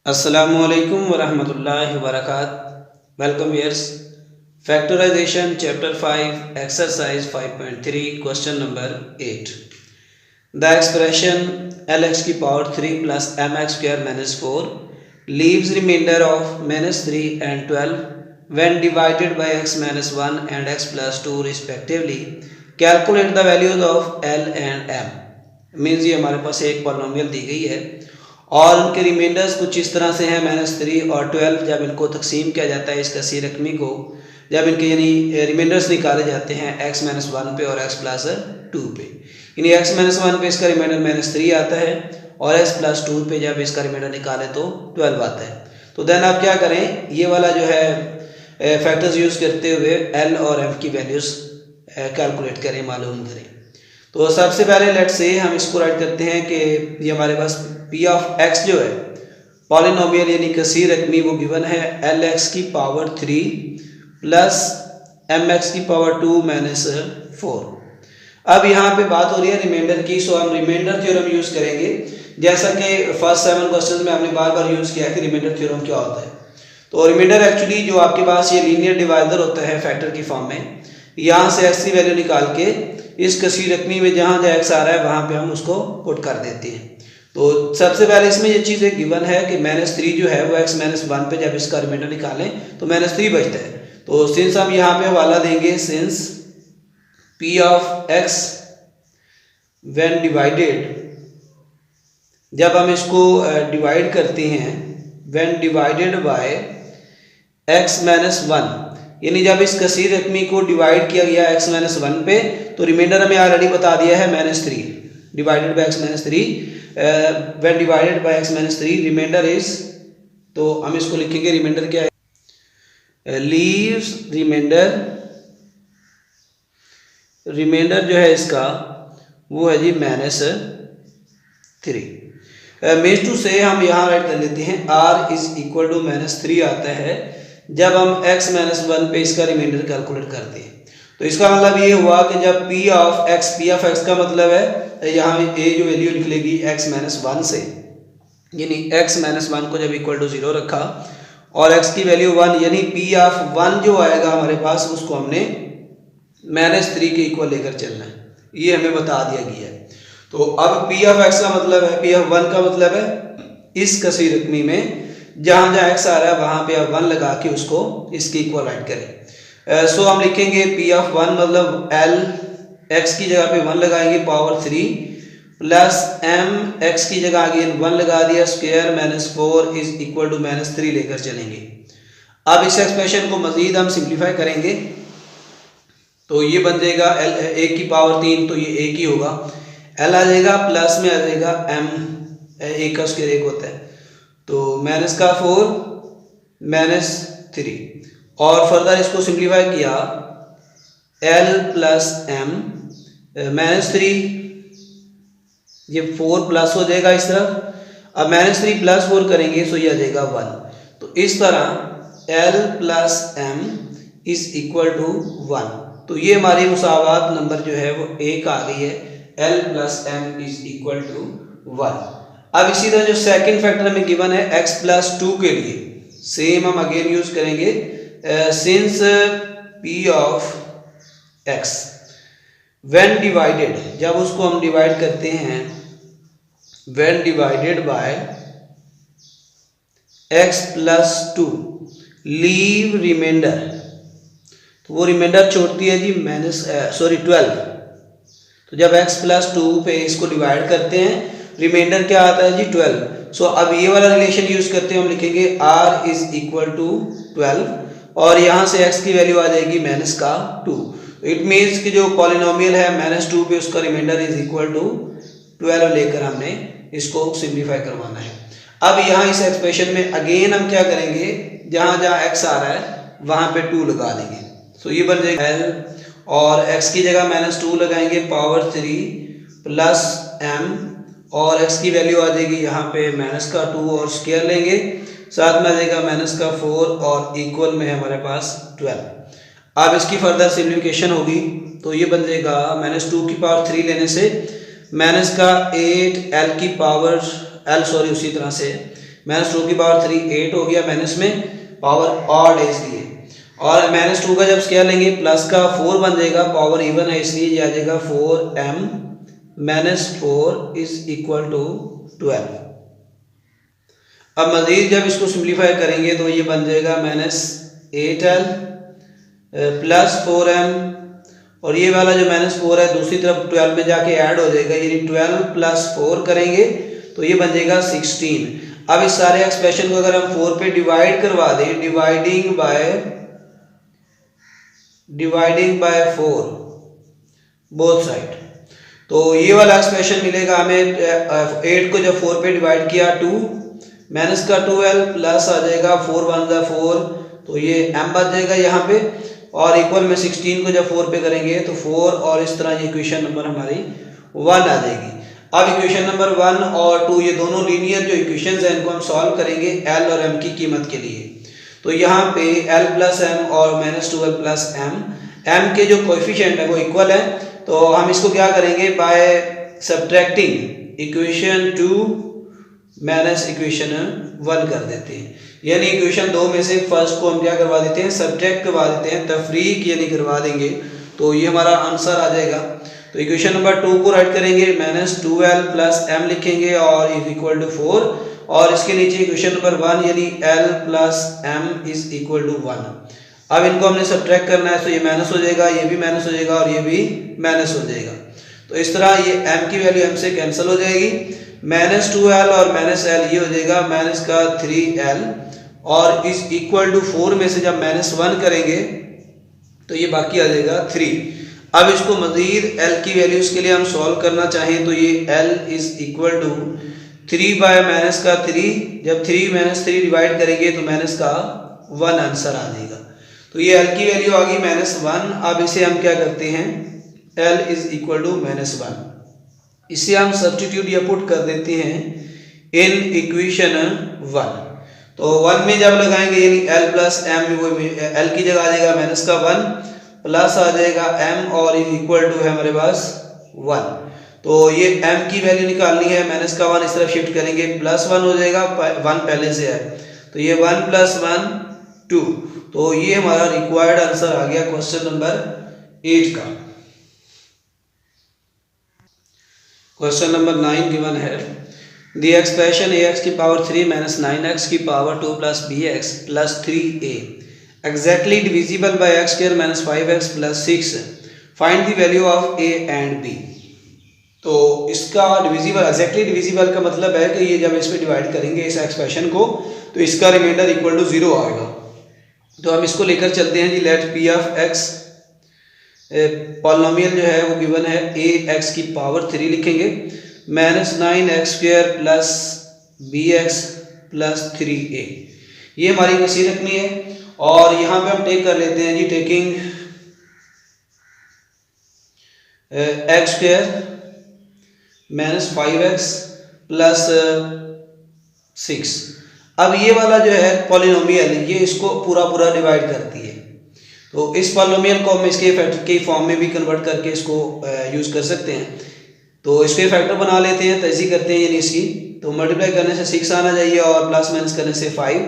Assalamualaikum warahmatullahi wabarakatuh. Welcome viewers. Factorization chapter 5 exercise 5.3 question number 8. The expression lx की power 3 plus mx square minus 4 leaves remainder of minus 3 and 12 when divided by x minus 1 and x plus 2 respectively. Calculate the values of L and M. Means ये हमारे पास एक polynomial दी गई है और उनके reminders कुछ इस तरह से हैं -3 और 12। जब इनको तकसीम किया जाता है इस कसी रकमी को, जब इनके यानी रिमाइंडर्स निकाले जाते हैं x माइनस 1 पे और x प्लस 2 पे, यानी x माइनस 1 पे इसका रिमाइंडर -3 आता है और x प्लस 2 पे जब इसका रिमाइंडर निकालें तो 12 आता है। तो देन आप क्या करें, ये वाला जो है फैक्टर्स यूज़ करते हुए L और M की वैल्यूज़ कैलकुलेट करें, मालूम करें। तो सबसे पहले लेट्स से हम इसको राइट करते हैं कि ये हमारे पास p ऑफ x जो है पॉलिनोमियल यानी कसीर रकमी वो गिवन है lx की पावर 3 प्लस mx की पावर 2 माइनस 4। अब यहाँ पे बात हो रही है रिमाइंडर की, सो हम रिमाइंडर थ्योरम यूज़ करेंगे। जैसा कि फर्स्ट 7 क्वेश्चन में हमने बार बार यूज़ किया कि रिमाइंडर थ्योरम क्या होता है। तो रिमाइंडर एक्चुअली जो आपके पास ये लीनियर डिवाइडर होता है फैक्टर की फॉर्म में, यहाँ से x की वैल्यू निकाल के इस कसीर रकमी में जहाँ जहाँ x आ रहा है वहाँ पे हम उसको पुट कर देते हैं। तो सबसे पहले इसमें ये चीज़ एक गिवन है कि -3 जो है वो x -1 पे जब इसका रिमाइंडर निकालें तो -3 बचता है। तो सिंस हम यहाँ पे हवाला देंगे since p of x when divided, जब हम इसको डिवाइड करते हैं व्हेन डिवाइडेड बाय x -1, यानी जब इस कसीर रकमी को डिवाइड किया गया x -1 पे तो रिमाइंडर हमें ऑलरेडी बता दिया है -3 divided by x -3 when divided by x -3 remainder is, तो हम इसको लिखेंगे रिमाइंडर क्या है, लीव्स रिमाइंडर जो है इसका वो है जी -3। मीन्स टू से हम यहाँ राइट कर लेते हैं r इज इक्वल टू -3 आता है जब हम x -1 पे इसका रिमाइंडर कैलकुलेट करते हैं। तो इसका मतलब ये हुआ कि जब p ऑफ x का मतलब है यहाँ a जो वैल्यू निकलेगी x -1 से, यानी x -1 को जब इक्वल टू 0 रखा और x की वैल्यू 1, यानी p ऑफ 1 जो आएगा हमारे पास उसको हमने -3 के इक्वल लेकर चलना है, ये हमें बता दिया गया है। तो अब p ऑफ x का मतलब है, p ऑफ 1 का मतलब है इस कसी रकमी में जहाँ जहाँ x आ रहा है वहाँ पे आप 1 लगा के उसको इसके इक्वल राइट करें। सो हम लिखेंगे p ऑफ 1 मतलब L x की जगह पे 1 लगाएंगे पावर 3 प्लस m x की जगह अगेन 1 लगा दिया स्क्वायर -4 इज इक्वल टू -3 लेकर चलेंगे। अब इस एक्सप्रेशन को मजीद हम सिंप्लीफाई करेंगे तो ये बन जाएगा L 1 की पावर 3, तो ये 1 ही होगा, L आ जाएगा प्लस में आ जाएगा m 1 का स्क्वायर 1 होता है, तो -4 -3 और फर्दर इसको सिंप्लीफाई किया L प्लस m -3, ये 4 प्लस हो जाएगा इस तरफ, अब -3 प्लस 4 करेंगे तो ये आ जाएगा 1। तो इस तरह L plus m is equal to 1। तो ये हमारी मुसावात नंबर जो है वो 1 आ गई है, L plus m is equal to 1। अब इसी तरह जो सेकंड फैक्टर हमें गिवन है x प्लस 2 के लिए सेम हम अगेन यूज करेंगे since p of x when divided, जब उसको हम डिवाइड करते हैं when divided by x plus 2 leave remainder, तो वो रिमाइंडर छोड़ती है जी 12। तो जब x प्लस 2 पे इसको डिवाइड करते हैं रिमाइंडर क्या आता है जी 12। सो अब ये वाला रिलेशन यूज करते हैं, हम लिखेंगे r इज इक्वल टू 12 और यहाँ से x की वैल्यू आ जाएगी -2। इट मीन्स कि जो पॉलिनोमियल है -2 पे उसका रिमाइंडर इज इक्वल टू 12 लेकर हमने इसको सिंप्लीफाई करवाना है। अब यहाँ इस एक्सप्रेशन में अगेन हम क्या करेंगे, जहाँ जहाँ x आ रहा है वहाँ पे 2 लगा देंगे, तो ये बन जाएगा L और x की जगह -2 लगाएंगे पावर 3 प्लस m और x की वैल्यू आ जाएगी यहाँ पे -2 और स्क्वायर लेंगे, साथ में आ जाएगा -4 और इक्वल में हमारे पास 12। अब इसकी फर्दर सिम्प्लीफिकेशन होगी तो ये बन जाएगा -2 की पावर 3 लेने से -8 L की पावर L उसी तरह से -2 की पावर 3 8 हो गया, मैंने इसमें पावर ऑड है इसलिए। और -2 का जब स्क्वायर लेंगे प्लस का 4 बन जाएगा, पावर इवन है इसलिए ये आ जाएगा 4m -4 इज इक्वल टू 12। अब मज़ीद जब इसको सिंप्लीफाई करेंगे तो ये बन जाएगा -8l प्लस 4m, और ये वाला जो -4 है दूसरी तरफ 12 में जाके ऐड हो जाएगा, यानी 12 प्लस 4 करेंगे तो ये बन जाएगा 16। अब इस सारे एक्सप्रेशन को अगर हम 4 पे डिवाइड करवा दें, डिवाइडिंग बाय 4 बोथ साइड, तो ये वाला एक्सप्रेशन मिलेगा हमें। 8 को जब 4 पे डिवाइड किया 2 माइनस का 12 प्लस आ जाएगा 4 1 4, तो ये m बच जाएगा यहाँ पे, और इक्वल में 16 को जब 4 पे करेंगे तो 4, और इस तरह ये इक्वेशन नंबर हमारी 1 आ जाएगी। अब इक्वेशन नंबर 1 और 2 ये दोनों लीनियर जो इक्वेशंस हैं इनको हम सॉल्व करेंगे l और m की कीमत के लिए। तो यहाँ पे l प्लस m और -12 प्लस m के जो कोएफिशिएंट है वो इक्वल है, तो हम इसको क्या करेंगे, by subtracting equation 2 minus equation 1 कर देते हैं, यानी इक्वेशन 2 में से फर्स्ट को हम क्या करवा देते हैं, सब्ट्रैक्ट करवा देते हैं, तफरीक यानी करवा देंगे, तो ये हमारा आंसर आ जाएगा। तो इक्वेशन नंबर 2 को राइट करेंगे, -2l प्लस m लिखेंगे और इज इक्वल टू 4, और इसके नीचे इक्वेशन नंबर 1 यानी l plus m is equal to 1। अब इनको हमने सब्ट्रैक्ट करना है, तो ये माइनस हो जाएगा, ये भी माइनस हो जाएगा और ये भी माइनस हो जाएगा, तो इस तरह ये m की वैल्यू m से कैंसिल हो जाएगी। -2l और -l ये हो जाएगा माइनस का 3l, और इस इक्वल टू 4 में से जब -1 करेंगे तो ये बाकी आ जाएगा 3। अब इसको मजीद l की वैल्यूज के लिए हम सॉल्व करना चाहें तो ये l is equal to 3 by minus का 3, जब 3 -3 डिवाइड करेंगे तो माइनस का 1 आंसर आ जाएगा, तो ये l की वैल्यू आ गई -1। अब इसे हम क्या करते हैं, l इज इक्वल टू -1, इसे हम सब्स्टिट्यूट या पुट कर देते हैं इन इक्वेशन 1। तो 1 में जब लगाएंगे यानी l प्लस m, वो l की जगह आ जाएगा माइनस का 1 प्लस आ जाएगा m और इज इक्वल टू है हमारे पास 1। तो ये m की वैल्यू निकालनी है, माइनस का 1 इस तरफ शिफ्ट करेंगे प्लस 1 हो जाएगा, 1 पहले से है, तो ये 1 प्लस 1 2, तो ये हमारा रिक्वायर्ड आंसर आ गया क्वेश्चन नंबर 8 का। क्वेश्चन नंबर 9 गिवन है, द एक्सप्रेशन ax की पावर 3 माइनस 9x की power 2 plus bx plus 3a exactly divisible by x square minus 5x plus 6, find the value of a and b। तो इसका divisible, exactly divisible का मतलब है कि ये जब इस पे डिवाइड करेंगे इस एक्सप्रेशन को तो इसका रिमाइंडर इक्वल टू 0 आएगा। तो हम इसको लेकर चलते हैं जी, let p of x polynomial जो है वो गिवन है ax की पावर 3 लिखेंगे, -9x square plus bx plus 3a, ये हमारी कैसी रखनी है। और यहाँ पे हम टेक कर लेते हैं जी, taking x square -5x plus 6। अब ये वाला जो है पॉलिनोमियल, ये इसको पूरा पूरा डिवाइड करती है, तो इस पॉलिनोमियल को हम इसके फैक्टर के फॉर्म में भी कन्वर्ट करके इसको यूज़ कर सकते हैं। तो इसके फैक्टर बना लेते हैं, तैसी करते हैं यानी इसकी, तो मल्टीप्लाई करने से 6 आना चाहिए और प्लस माइनस करने से 5,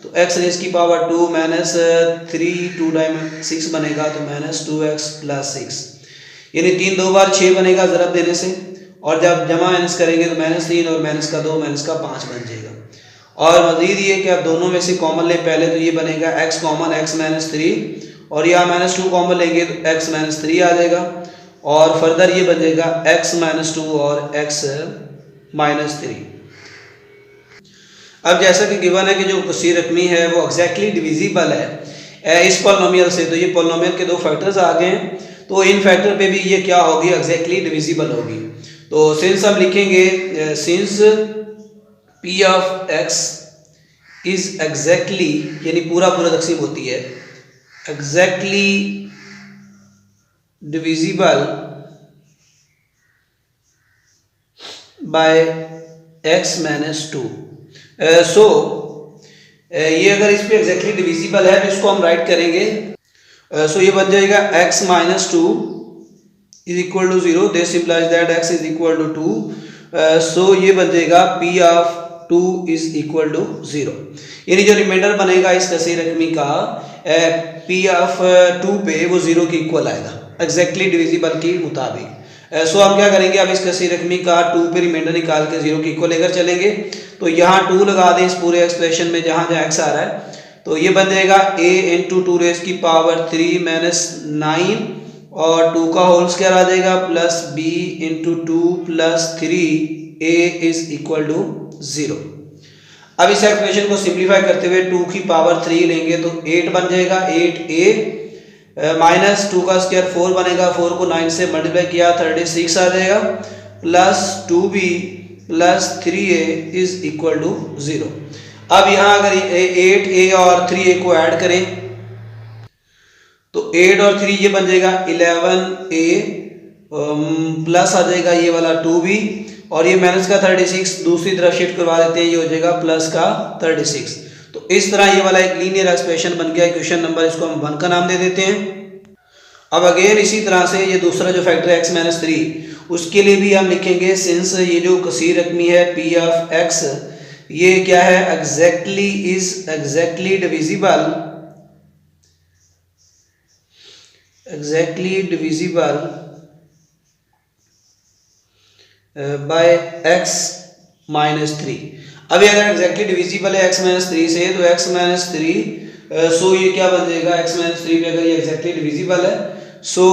तो x रेज़ की पावर 2 माइनस 3 2 टाइम 6 बनेगा, तो -2x प्लस 6, यानी 3 2 बार 6 बनेगा ज़रब देने से, और जब जमा माइनस करेंगे तो -3 और माइनस का 2 माइनस का 5 बन जाएगा। और मज़ीद ये कि आप दोनों में से कॉमन लें पहले, तो ये बनेगा x कॉमन x -3, और यहाँ -2 कॉमन लेंगे तो x -3 आ जाएगा, और फर्दर ये बन जाएगा x -2 और x -3। अब जैसा कि गिवन है कि जो सी रकमी है वो एग्जैक्टली डिविजिबल है इस पॉलिनोमियल से, तो ये पॉलिनोमियल के 2 फैक्टर्स आ गए हैं, तो इन फैक्टर पे भी ये क्या होगी, एग्जैक्टली डिविजिबल होगी। तो सिंस हम लिखेंगे, since p of x is exactly, यानी पूरा पूरा तकसीम होती है, exactly divisible by x -2। So ये अगर इस पे एग्जैक्टली डिविजिबल है तो इसको हम राइट करेंगे, सो ये बन जाएगा x -2 is equal to 0, this implies that x is equal to 2, so ये बन जाएगा p of 2 is equal to 0, यानी जो रिमाइंडर बनेगा इस कसी रकमी का P ऑफ 2 पे वो 0 के इक्वल आएगा एग्जैक्टली डिविजिबल के मुताबिक। सो हम क्या करेंगे, अब इस कसी रकमी का 2 पे रिमाइंडर निकाल के 0 के इक्वल लेकर चलेंगे। तो यहाँ 2 लगा दें इस पूरे एक्सप्रेशन में जहाँ जहाँ x आ रहा है, तो ये बन जाएगा a इंटू 2 रेज़ की पावर 3 माइनस 9 और 2 का होल स्क्वायर आ जाएगा plus b into 2 plus 3 a is equal to 0। अब इस एक्सप्रेशन को सिंप्लीफाई करते हुए 2 की पावर 3 लेंगे तो 8 बन जाएगा, 8a माइनस 2 का स्क्वायर 4 बनेगा, 4 को 9 से मल्टीप्लाई किया 36 आ जाएगा plus 2b plus 3a is equal to 0। अब यहाँ अगर 8a और 3a को ऐड करें तो 8 और 3 ये बन जाएगा 11a प्लस आ जाएगा ये वाला 2b और ये माइनस का 36 दूसरी तरफ शिफ्ट करवा देते हैं, ये हो जाएगा प्लस का 36। तो इस तरह ये वाला एक लीनियर एक्सप्रेशन बन गया इक्वेशन नंबर, इसको हम 1 का नाम दे देते हैं। अब अगेन इसी तरह से ये दूसरा जो फैक्टर है x माइनस 3 उसके लिए भी हम लिखेंगे सिंस ये जो कसीर रकमी है p ऑफ x ये क्या है exactly is exactly divisible by x minus 3। अभी अगर एग्जैक्टली डिविजिबल है x माइनस 3 से तो x माइनस 3 सो ये क्या बन जाएगा x माइनस 3 पे अगर ये एग्जैक्टली डिविजिबल है सो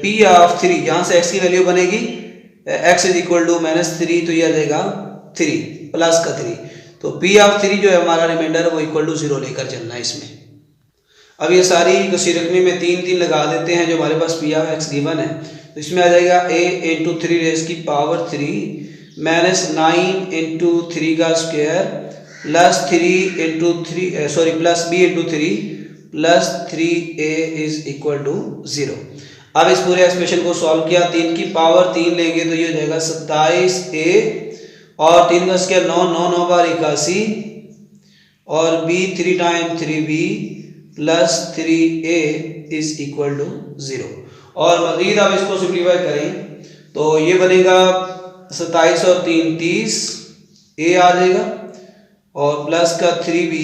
p ऑफ 3 यहाँ से x की वैल्यू बनेगी x is equal to minus 3 तो ये आ जाएगा 3 प्लस का 3, तो p ऑफ 3 जो है हमारा रिमाइंडर वो इक्वल टू 0 लेकर चलना है इसमें। अब ये सारी कसी रकमी में 3 लगा देते हैं जो हमारे पास p ऑफ x गिवन है, तो इसमें आ जाएगा a इंटू 3 रेज़ की पावर 3 माइनस 9 इंटू 3 का square plus 3 into 3 sorry plus b into 3 plus 3a is equal to 0। अब इस पूरे एक्सप्रेशन को सॉल्व किया, 3 की पावर 3 लेंगे तो ये हो जाएगा 27a और 3 का स्क्वायर 9 9 9 बार 81 और b 3 time 3b plus 3a is equal to 0। और मजीद आप इसको सिंप्लीफाई करें तो ये बनेगा 27 और 3 30 a आ जाएगा और प्लस का 3b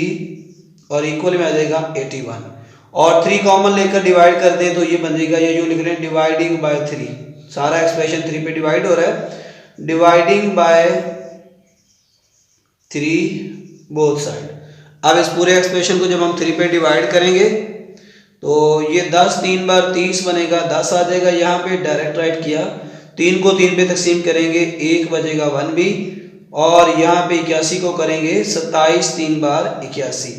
और इक्वल में आ जाएगा 81 और 3 कॉमन लेकर डिवाइड कर दें तो ये बन जाएगा, ये जो लिख रहे हैं डिवाइडिंग बाय 3, सारा एक्सप्रेशन 3 पे डिवाइड हो रहा है, डिवाइडिंग बाय 3 बोथ साइड। अब इस पूरे एक्सप्रेशन को जब हम 3 पे डिवाइड करेंगे तो ये 10 3 बार 30 बनेगा, 10 आ जाएगा, यहाँ पे डायरेक्ट राइट किया, 3 को 3 पे तकसीम करेंगे 1 बचेगा 1b और यहाँ पे 81 को करेंगे 27 3 बार 81।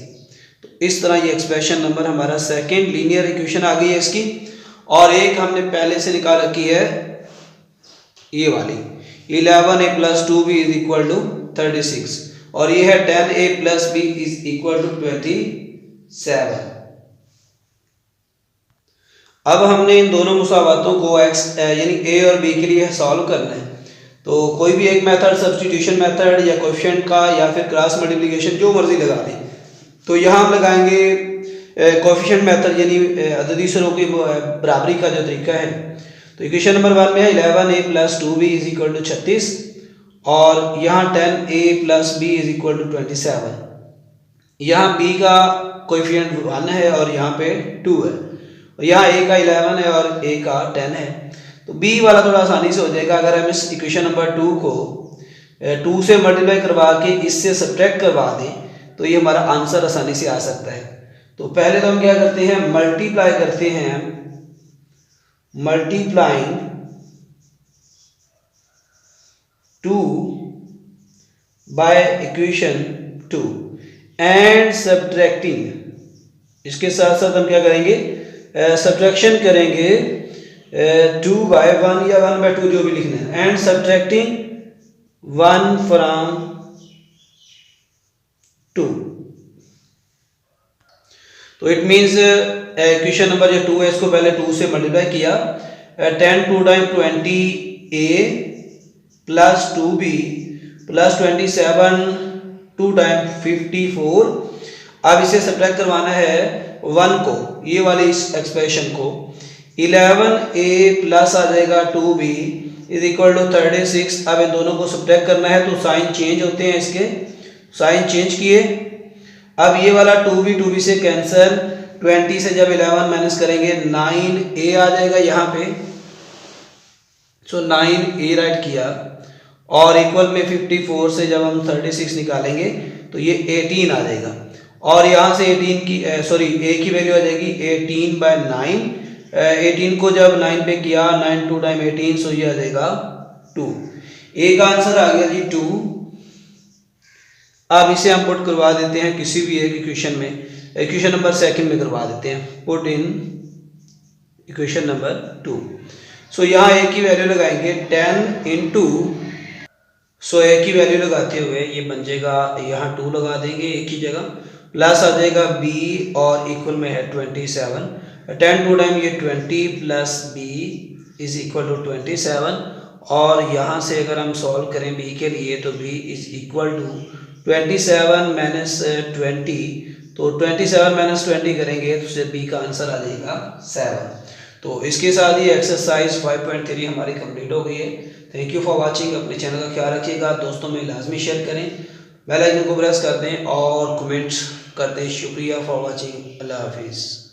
तो इस तरह ये एक्सप्रेशन नंबर हमारा सेकेंड लीनियर इक्वेशन आ गई है इसकी। और एक हमने पहले से निकाल रखी है ये वाली 11a plus 2b is equal to 36 और ये है 10a plus b is equal to 27। अब हमने इन दोनों मुसावातों को x यानी a और b के लिए सॉल्व करना है, तो कोई भी एक मेथड सब्स्टिट्यूशन मेथड या कोएफिशिएंट का या फिर क्रॉस मल्टीप्लिकेशन जो मर्जी लगा दें। तो यहाँ हम लगाएंगे कोएफिशिएंट मेथड यानी अददी सरों की बराबरी का जो तरीका है। तो इक्वेशन नंबर 1 में है 11a plus 2b is equal to 36 और यहाँ 10a plus b is equal to 27। यहाँ b का कोएफिशिएंट 1 है और यहाँ पे 2 है, यहाँ a का 11 है और a का 10 है, तो b वाला थोड़ा आसानी से हो जाएगा। अगर हम इस इक्वेशन नंबर 2 को 2 से मल्टीप्लाई करवा के इससे सब्ट्रैक्ट करवा दें तो ये हमारा आंसर आसानी से आ सकता है। तो पहले तो हम क्या करते हैं, मल्टीप्लाई करते हैं, multiplying 2 by equation 2 and subtracting, इसके साथ साथ हम क्या करेंगे सब्ट्रैक्शन करेंगे 2 बाय 1 या 1 बाय 2 जो भी लिखना है एंड सब्ट्रैक्टिंग 1 फ्रॉम 2। तो इट मीन्स इक्वेशन नंबर जो 2 है इसको पहले 2 से मल्टीप्लाई किया, 10 2 time 20a plus 2b plus 27 2 time 54। अब इसे सब्ट्रैक्ट करवाना है 1 को, ये वाले इस एक्सप्रेशन को, 11a प्लस आ जाएगा 2b इज इक्वल टू 36। अब इन दोनों को सब्ट्रैक्ट करना है तो साइन चेंज होते हैं, इसके साइन चेंज किए। अब ये वाला 2b से कैंसिल, 20 से जब 11 माइनस करेंगे 9a आ जाएगा यहाँ पे। सो 9a राइट किया और इक्वल में 54 से जब हम 36 निकालेंगे तो ये 18 आ जाएगा और यहाँ से 18 की a की वैल्यू आ जाएगी 18/9। 18 को जब 9 पे किया 9 2 टाइम 18, सो ये आ जाएगा 2। a का आंसर आ गया जी 2। अब इसे हम पुट करवा देते हैं किसी भी एक इक्वेशन में, इक्वेशन नंबर 2 में करवा देते हैं। Put in equation number 2। सो यहाँ a की वैल्यू लगाएंगे 10 इंटू, सो a की वैल्यू लगाते हुए ये बन जाएगा, यहाँ 2 लगा देंगे a की जगह, प्लस आ जाएगा b और इक्वल में है 27। 10 2 टाइम ये 20 plus b is equal to 27 और यहाँ से अगर हम सॉल्व करें b के लिए तो b is equal to 27 minus 20, तो 27 माइनस 20 करेंगे तो उससे b का आंसर आ जाएगा 7। तो इसके साथ ही एक्सरसाइज 5.3 हमारी कंप्लीट हो गई है। Thank you for watching. अपने चैनल का ख्याल रखिएगा, दोस्तों में लाजमी शेयर करें, बेल आइकन को प्रेस कर दें और कमेंट्स कर दें। शुक्रिया फॉर वाचिंग। अल्लाह हाफिज़।